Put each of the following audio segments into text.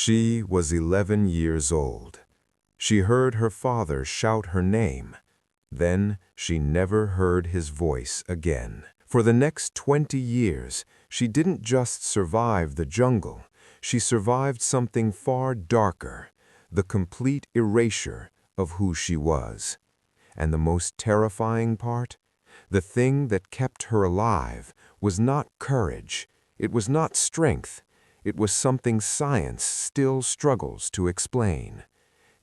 She was 11 years old. She heard her father shout her name. Then she never heard his voice again. For the next 20 years, she didn't just survive the jungle. She survived something far darker, the complete erasure of who she was. And the most terrifying part? The thing that kept her alive was not courage. It was not strength. It was something science still struggles to explain.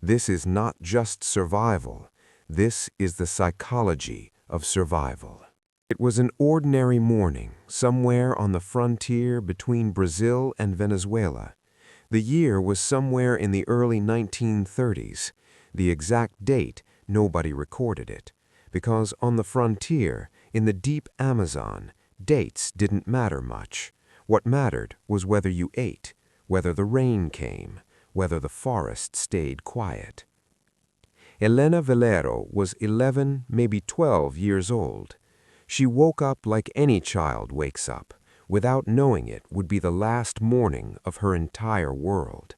This is not just survival. This is the psychology of survival. It was an ordinary morning somewhere on the frontier between Brazil and Venezuela. The year was somewhere in the early 1930s. The exact date, nobody recorded it, because on the frontier, in the deep Amazon, dates didn't matter much. What mattered was whether you ate, whether the rain came, whether the forest stayed quiet. Helena Valero was 11, maybe 12 years old. She woke up like any child wakes up. Without knowing it would be the last morning of her entire world.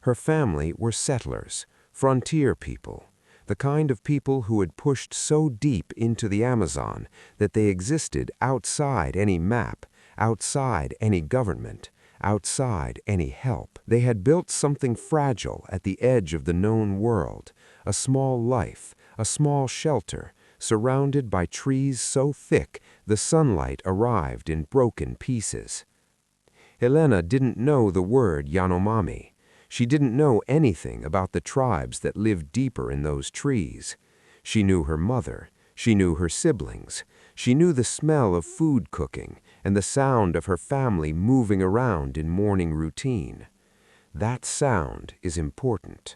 Her family were settlers, frontier people, the kind of people who had pushed so deep into the Amazon that they existed outside any map, outside any government, outside any help. They had built something fragile at the edge of the known world, a small life, a small shelter, surrounded by trees so thick the sunlight arrived in broken pieces. Helena didn't know the word Yanomami. She didn't know anything about the tribes that lived deeper in those trees. She knew her mother. She knew her siblings. She knew the smell of food cooking and the sound of her family moving around in morning routine. That sound is important,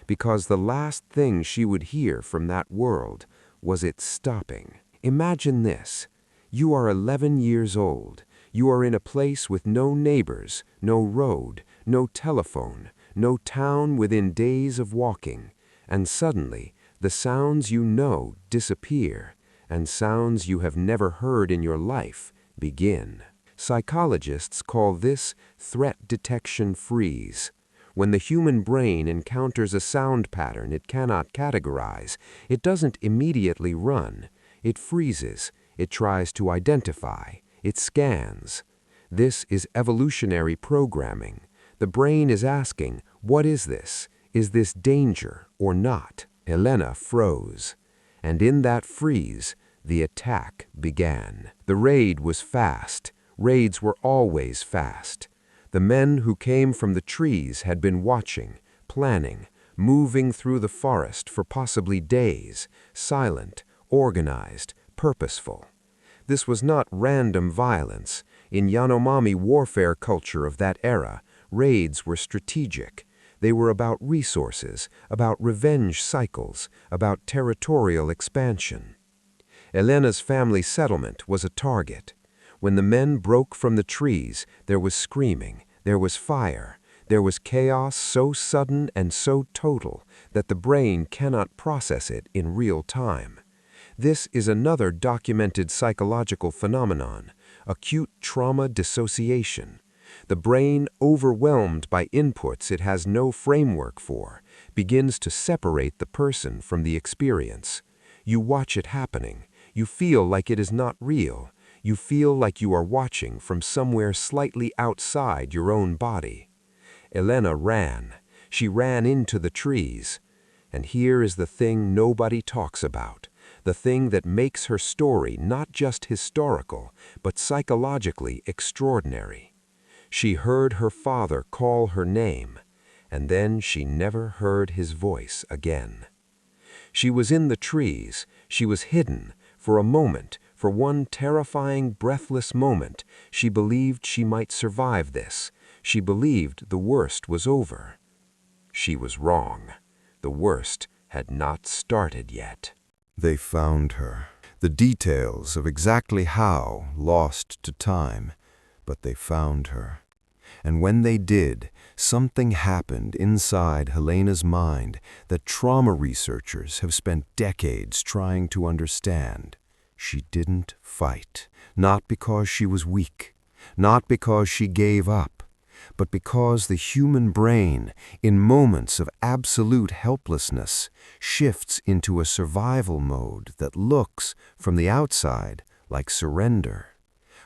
because the last thing she would hear from that world was it stopping. Imagine this. You are 11 years old. You are in a place with no neighbors, no road, no telephone, no town within days of walking, and suddenly the sounds you know disappear, and sounds you have never heard in your life begin. Psychologists call this threat detection freeze. When the human brain encounters a sound pattern it cannot categorize, it doesn't immediately run. It freezes. It tries to identify. It scans. This is evolutionary programming. The brain is asking, what is this? Is this danger or not? Helena froze. And in that freeze, the attack began. The raid was fast. Raids were always fast. The men who came from the trees had been watching, planning, moving through the forest for possibly days, silent, organized, purposeful. This was not random violence. In Yanomami warfare culture of that era, raids were strategic. They were about resources, about revenge cycles, about territorial expansion. Helena's family settlement was a target. When the men broke from the trees, there was screaming, there was fire, there was chaos so sudden and so total that the brain cannot process it in real time. This is another documented psychological phenomenon, acute trauma dissociation. The brain, overwhelmed by inputs it has no framework for, begins to separate the person from the experience. You watch it happening. You feel like it is not real. You feel like you are watching from somewhere slightly outside your own body. Helena ran. She ran into the trees. And here is the thing nobody talks about, the thing that makes her story not just historical, but psychologically extraordinary. She heard her father call her name, and then she never heard his voice again. She was in the trees. She was hidden. For a moment, for one terrifying, breathless moment, she believed she might survive this. She believed the worst was over. She was wrong. The worst had not started yet. They found her. The details of exactly how lost to time, but they found her. And when they did, something happened inside Helena's mind that trauma researchers have spent decades trying to understand. She didn't fight, not because she was weak, not because she gave up. but because the human brain, in moments of absolute helplessness, shifts into a survival mode that looks, from the outside, like surrender,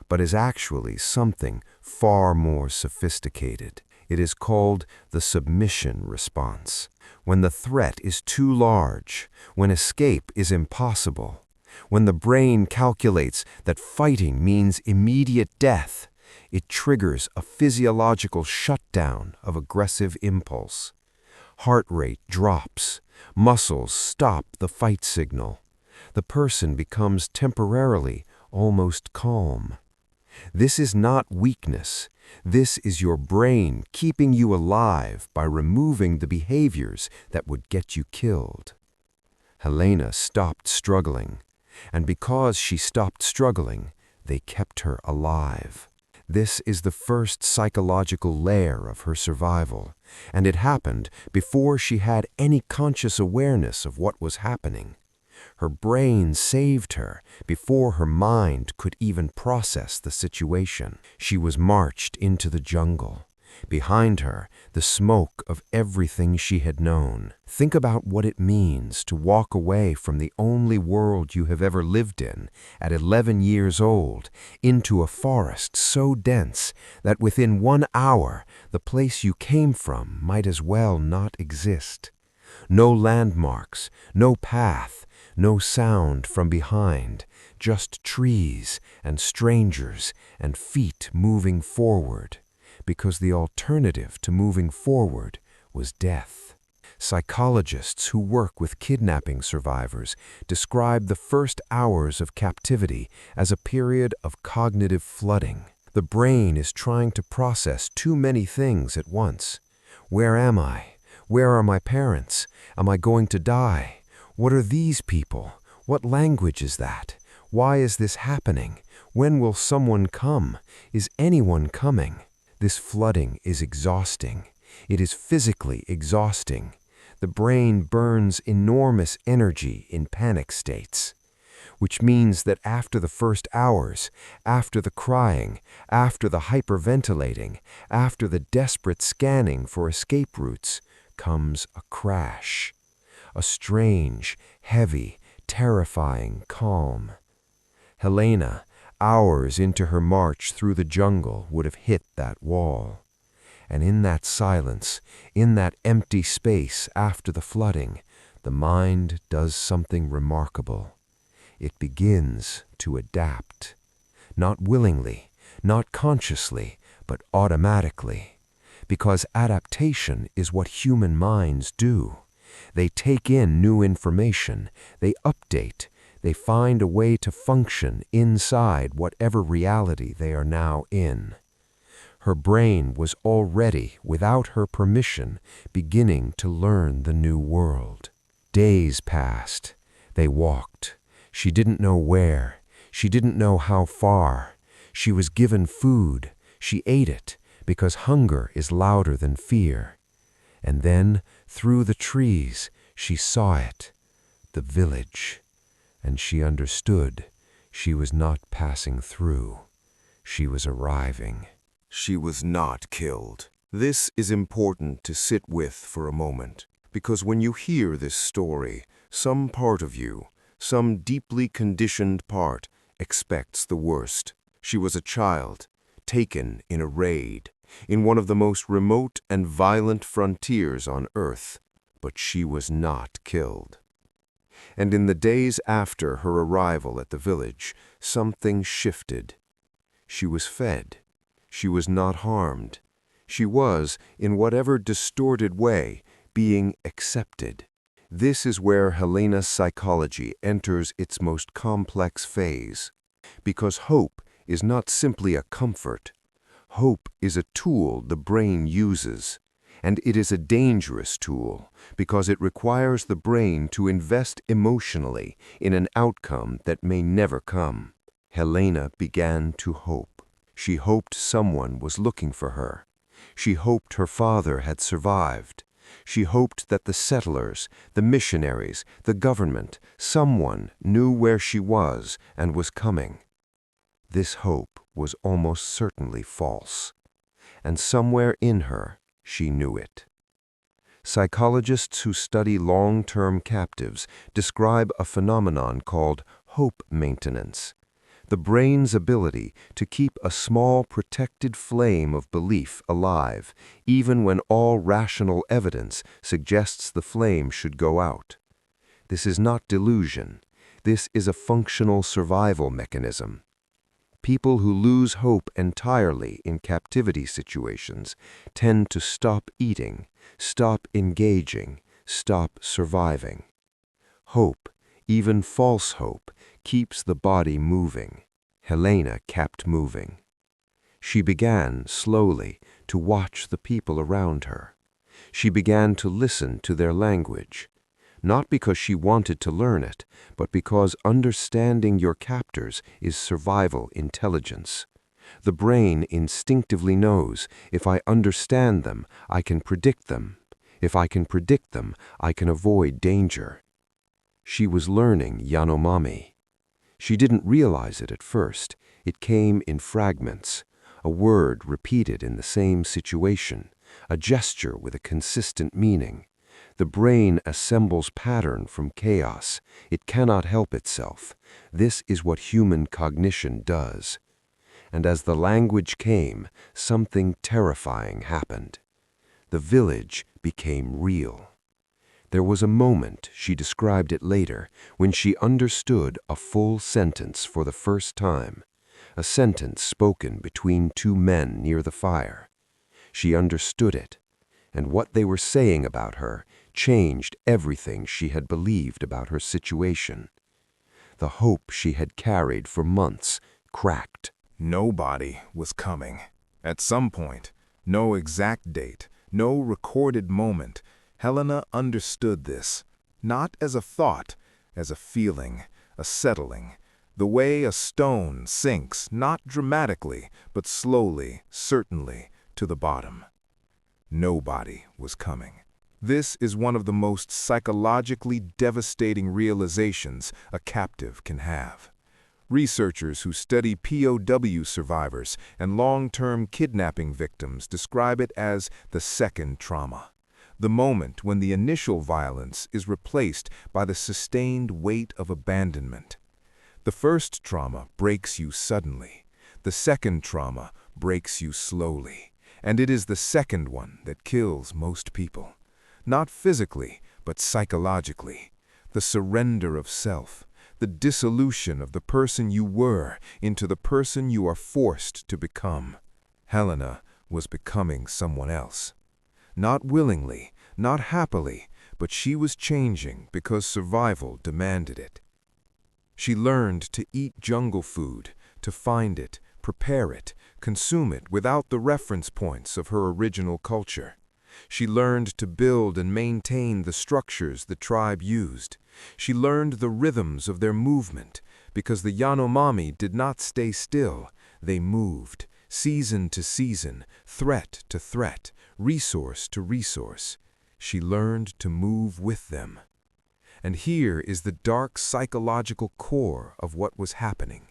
but is actually something far more sophisticated. It is called the submission response. When the threat is too large, when escape is impossible, when the brain calculates that fighting means immediate death, it triggers a physiological shutdown of aggressive impulse. Heart rate drops, muscles stop the fight signal. The person becomes temporarily almost calm. This is not weakness. This is your brain keeping you alive by removing the behaviors that would get you killed. Helena stopped struggling, and because she stopped struggling, they kept her alive. This is the first psychological layer of her survival, and it happened before she had any conscious awareness of what was happening. Her brain saved her before her mind could even process the situation. She was marched into the jungle. Behind her, the smoke of everything she had known. Think about what it means to walk away from the only world you have ever lived in at 11 years old into a forest so dense that within 1 hour the place you came from might as well not exist. No landmarks, no path, no sound from behind, just trees and strangers and feet moving forward, because the alternative to moving forward was death. Psychologists who work with kidnapping survivors describe the first hours of captivity as a period of cognitive flooding. The brain is trying to process too many things at once. Where am I? Where are my parents? Am I going to die? What are these people? What language is that? Why is this happening? When will someone come? Is anyone coming? This flooding is exhausting. It is physically exhausting. The brain burns enormous energy in panic states, which means that after the first hours, after the crying, after the hyperventilating, after the desperate scanning for escape routes, comes a crash. A strange, heavy, terrifying calm. Helena, hours into her march through the jungle, would have hit that wall. And in that silence, in that empty space after the flooding, the mind does something remarkable. It begins to adapt. Not willingly, not consciously, but automatically. Because adaptation is what human minds do. They take in new information, they update, they find a way to function inside whatever reality they are now in. Her brain was already, without her permission, beginning to learn the new world. Days passed. They walked. She didn't know where. She didn't know how far. She was given food. She ate it, because hunger is louder than fear. And then, through the trees, she saw it, the village. And she understood she was not passing through. She was arriving. She was not killed. This is important to sit with for a moment, because when you hear this story, some part of you, some deeply conditioned part, expects the worst. She was a child, taken in a raid, in one of the most remote and violent frontiers on Earth, but she was not killed. And in the days after her arrival at the village, something shifted. She was fed. She was not harmed. She was, in whatever distorted way, being accepted. This is where Helena's psychology enters its most complex phase. Because hope is not simply a comfort. Hope is a tool the brain uses, and it is a dangerous tool because it requires the brain to invest emotionally in an outcome that may never come. Helena began to hope. She hoped someone was looking for her. She hoped her father had survived. She hoped that the settlers, the missionaries, the government, someone knew where she was and was coming. This hope was almost certainly false. and somewhere in her, she knew it. Psychologists who study long-term captives describe a phenomenon called hope maintenance, the brain's ability to keep a small protected flame of belief alive, even when all rational evidence suggests the flame should go out. This is not delusion. This is a functional survival mechanism. People who lose hope entirely in captivity situations tend to stop eating, stop engaging, stop surviving. Hope, even false hope, keeps the body moving. Helena kept moving. She began, slowly, to watch the people around her. She began to listen to their language, not because she wanted to learn it, but because understanding your captors is survival intelligence. The brain instinctively knows, if I understand them, I can predict them. If I can predict them, I can avoid danger. She was learning Yanomami. She didn't realize it at first. It came in fragments, a word repeated in the same situation, a gesture with a consistent meaning. The brain assembles pattern from chaos. It cannot help itself. This is what human cognition does. And as the language came, something terrifying happened. The village became real. There was a moment, she described it later, when she understood a full sentence for the first time, a sentence spoken between two men near the fire. She understood it, and what they were saying about her changed everything she had believed about her situation. The hope she had carried for months cracked. Nobody was coming. At some point, no exact date, no recorded moment, Helena understood this, not as a thought, as a feeling, a settling, the way a stone sinks, not dramatically, but slowly, certainly, to the bottom. Nobody was coming. This is one of the most psychologically devastating realizations a captive can have. Researchers who study POW survivors and long-term kidnapping victims describe it as the second trauma, the moment when the initial violence is replaced by the sustained weight of abandonment. The first trauma breaks you suddenly. The second trauma breaks you slowly. And it is the second one that kills most people. Not physically, but psychologically. The surrender of self, the dissolution of the person you were into the person you are forced to become. Helena was becoming someone else. Not willingly, not happily, but she was changing because survival demanded it. She learned to eat jungle food, to find it, prepare it, consume it without the reference points of her original culture. She learned to build and maintain the structures the tribe used. She learned the rhythms of their movement, because the Yanomami did not stay still. They moved, season to season, threat to threat, resource to resource. She learned to move with them. And here is the dark psychological core of what was happening.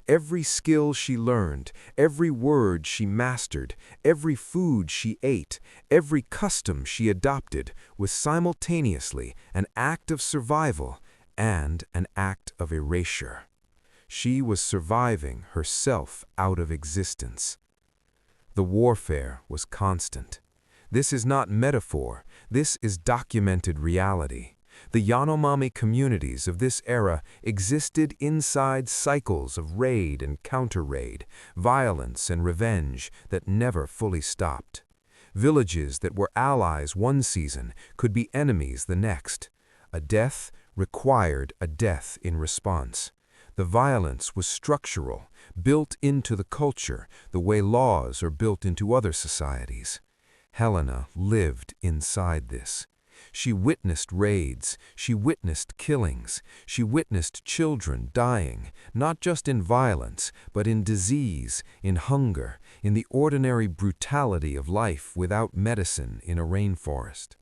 Every skill she learned, every word she mastered, every food she ate, every custom she adopted was simultaneously an act of survival and an act of erasure. She was surviving herself out of existence. The warfare was constant. This is not metaphor, this is documented reality. The Yanomami communities of this era existed inside cycles of raid and counter-raid, violence and revenge that never fully stopped. Villages that were allies one season could be enemies the next. A death required a death in response. The violence was structural, built into the culture, the way laws are built into other societies. Helena lived inside this. She witnessed raids, she witnessed killings, she witnessed children dying, not just in violence, but in disease, in hunger, in the ordinary brutality of life without medicine in a rainforest.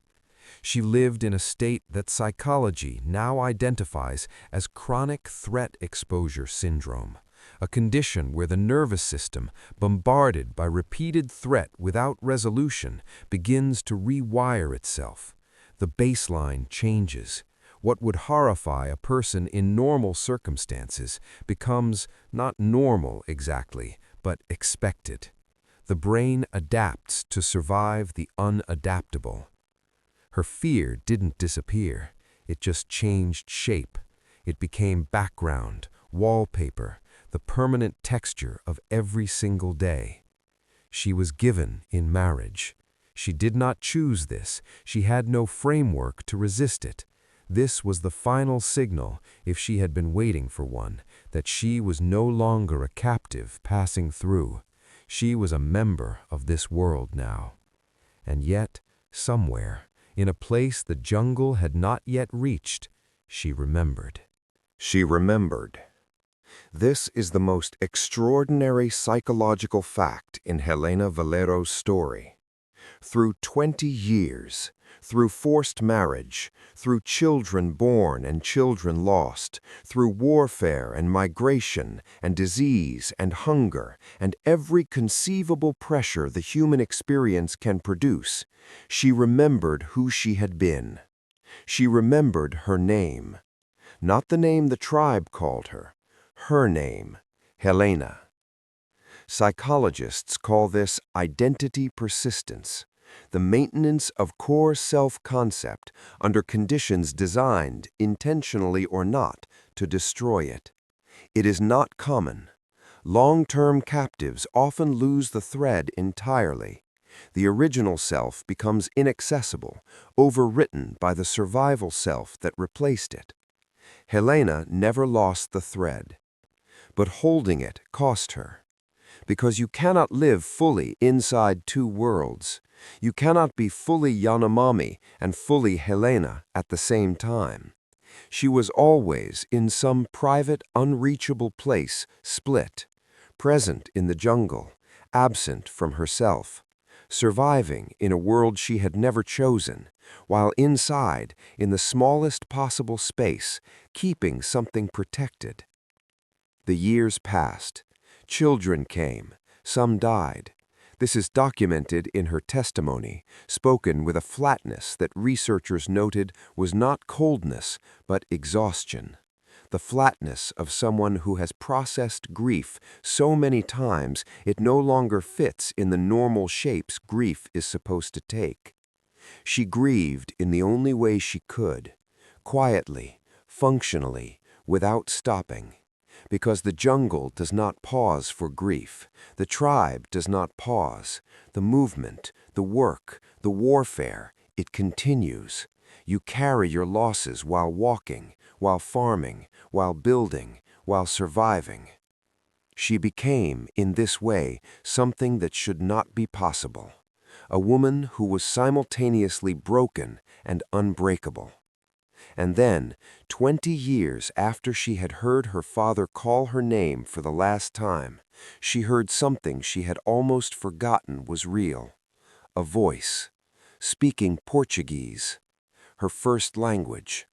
She lived in a state that psychology now identifies as chronic threat exposure syndrome, a condition where the nervous system, bombarded by repeated threat without resolution, begins to rewire itself. The baseline changes. What would horrify a person in normal circumstances becomes not normal exactly, but expected. The brain adapts to survive the unadaptable. Her fear didn't disappear. It just changed shape. It became background, wallpaper, the permanent texture of every single day. She was given in marriage. She did not choose this. She had no framework to resist it. This was the final signal, if she had been waiting for one, that she was no longer a captive passing through. She was a member of this world now. And yet, somewhere, in a place the jungle had not yet reached, she remembered. She remembered. This is the most extraordinary psychological fact in Helena Valero's story. Through 20 years, through forced marriage, through children born and children lost, through warfare and migration and disease and hunger and every conceivable pressure the human experience can produce, she remembered who she had been. She remembered her name. Not the name the tribe called her name, Helena. Psychologists call this identity persistence, the maintenance of core self-concept under conditions designed, intentionally or not, to destroy it. It is not common. Long-term captives often lose the thread entirely. The original self becomes inaccessible, overwritten by the survival self that replaced it. Helena never lost the thread, but holding it cost her. Because you cannot live fully inside two worlds. You cannot be fully Yanomami and fully Helena at the same time. She was always in some private, unreachable place, split, present in the jungle, absent from herself, surviving in a world she had never chosen, while inside, in the smallest possible space, keeping something protected. The years passed. Children came. Some died. This is documented in her testimony, spoken with a flatness that researchers noted was not coldness, but exhaustion. The flatness of someone who has processed grief so many times it no longer fits in the normal shapes grief is supposed to take. She grieved in the only way she could, quietly, functionally, without stopping. Because the jungle does not pause for grief. The tribe does not pause. The movement, the work, the warfare, it continues. You carry your losses while walking, while farming, while building, while surviving. She became, in this way, something that should not be possible. A woman who was simultaneously broken and unbreakable. And then, 20 years after she had heard her father call her name for the last time, she heard something she had almost forgotten was real. A voice, speaking Portuguese, her first language.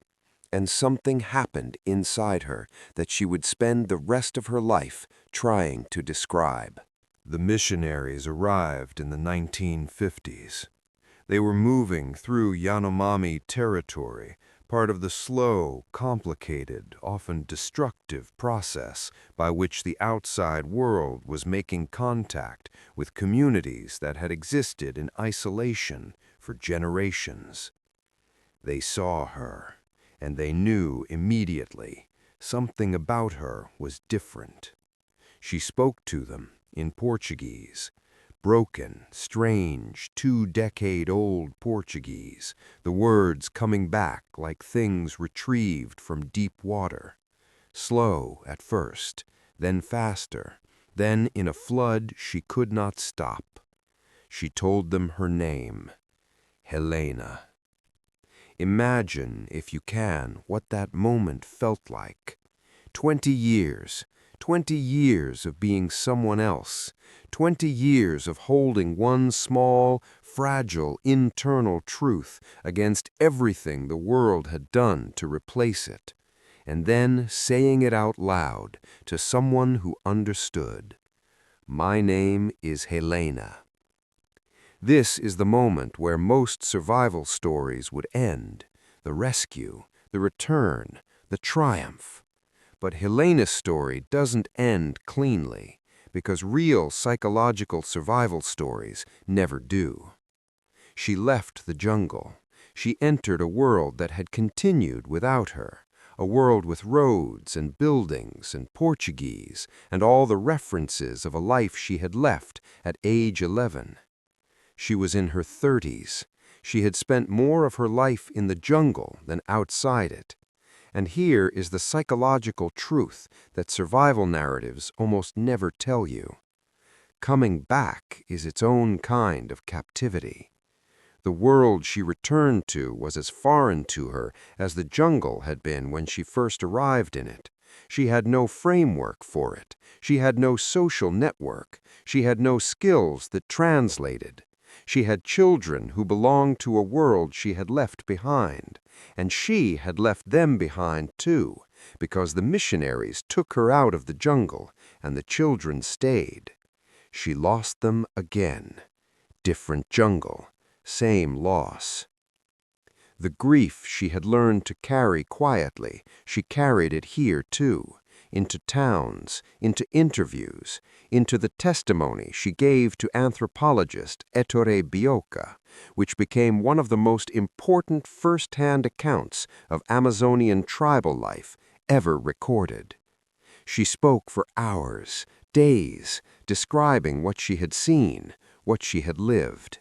And something happened inside her that she would spend the rest of her life trying to describe. The missionaries arrived in the 1950s. They were moving through Yanomami territory, part of the slow, complicated, often destructive process by which the outside world was making contact with communities that had existed in isolation for generations. They saw her, and they knew immediately something about her was different. She spoke to them in Portuguese. Broken, strange, 2-decade-old Portuguese, the words coming back like things retrieved from deep water. Slow at first, then faster, then in a flood she could not stop. She told them her name, Helena. Imagine, if you can, what that moment felt like. 20 years. 20 years of being someone else, 20 years of holding one small, fragile, internal truth against everything the world had done to replace it. and then saying it out loud to someone who understood. "My name is Helena." This is the moment where most survival stories would end, the rescue, the return, the triumph. But Helena's story doesn't end cleanly, because real psychological survival stories never do. She left the jungle. She entered a world that had continued without her, a world with roads and buildings and Portuguese and all the references of a life she had left at age 11. She was in her 30s. She had spent more of her life in the jungle than outside it. And here is the psychological truth that survival narratives almost never tell you. Coming back is its own kind of captivity. The world she returned to was as foreign to her as the jungle had been when she first arrived in it. She had no framework for it. She had no social network. She had no skills that translated. She had children who belonged to a world she had left behind, and she had left them behind too, because the missionaries took her out of the jungle and the children stayed. She lost them again. Different jungle, same loss. The grief she had learned to carry quietly, she carried it here too, into towns, into interviews, into the testimony she gave to anthropologist Ettore Bioca, which became one of the most important first-hand accounts of Amazonian tribal life ever recorded. She spoke for hours, days, describing what she had seen, what she had lived.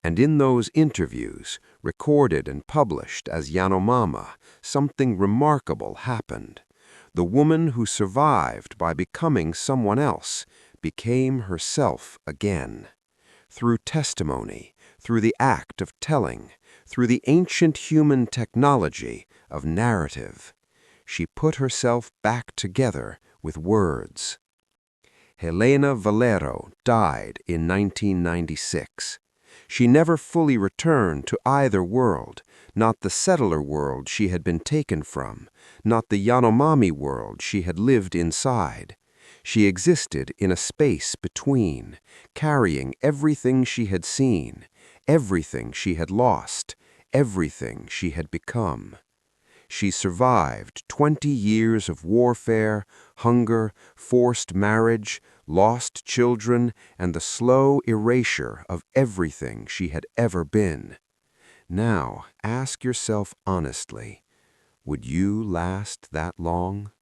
And in those interviews, recorded and published as Yanomama, something remarkable happened. The woman who survived by becoming someone else became herself again. Through testimony, through the act of telling, through the ancient human technology of narrative, she put herself back together with words. Helena Valero died in 1996. She never fully returned to either world, not the settler world she had been taken from, not the Yanomami world she had lived inside. She existed in a space between, carrying everything she had seen, everything she had lost, everything she had become. She survived 20 years of warfare, hunger, forced marriage, lost children, and the slow erasure of everything she had ever been. Now, ask yourself honestly, would you last that long?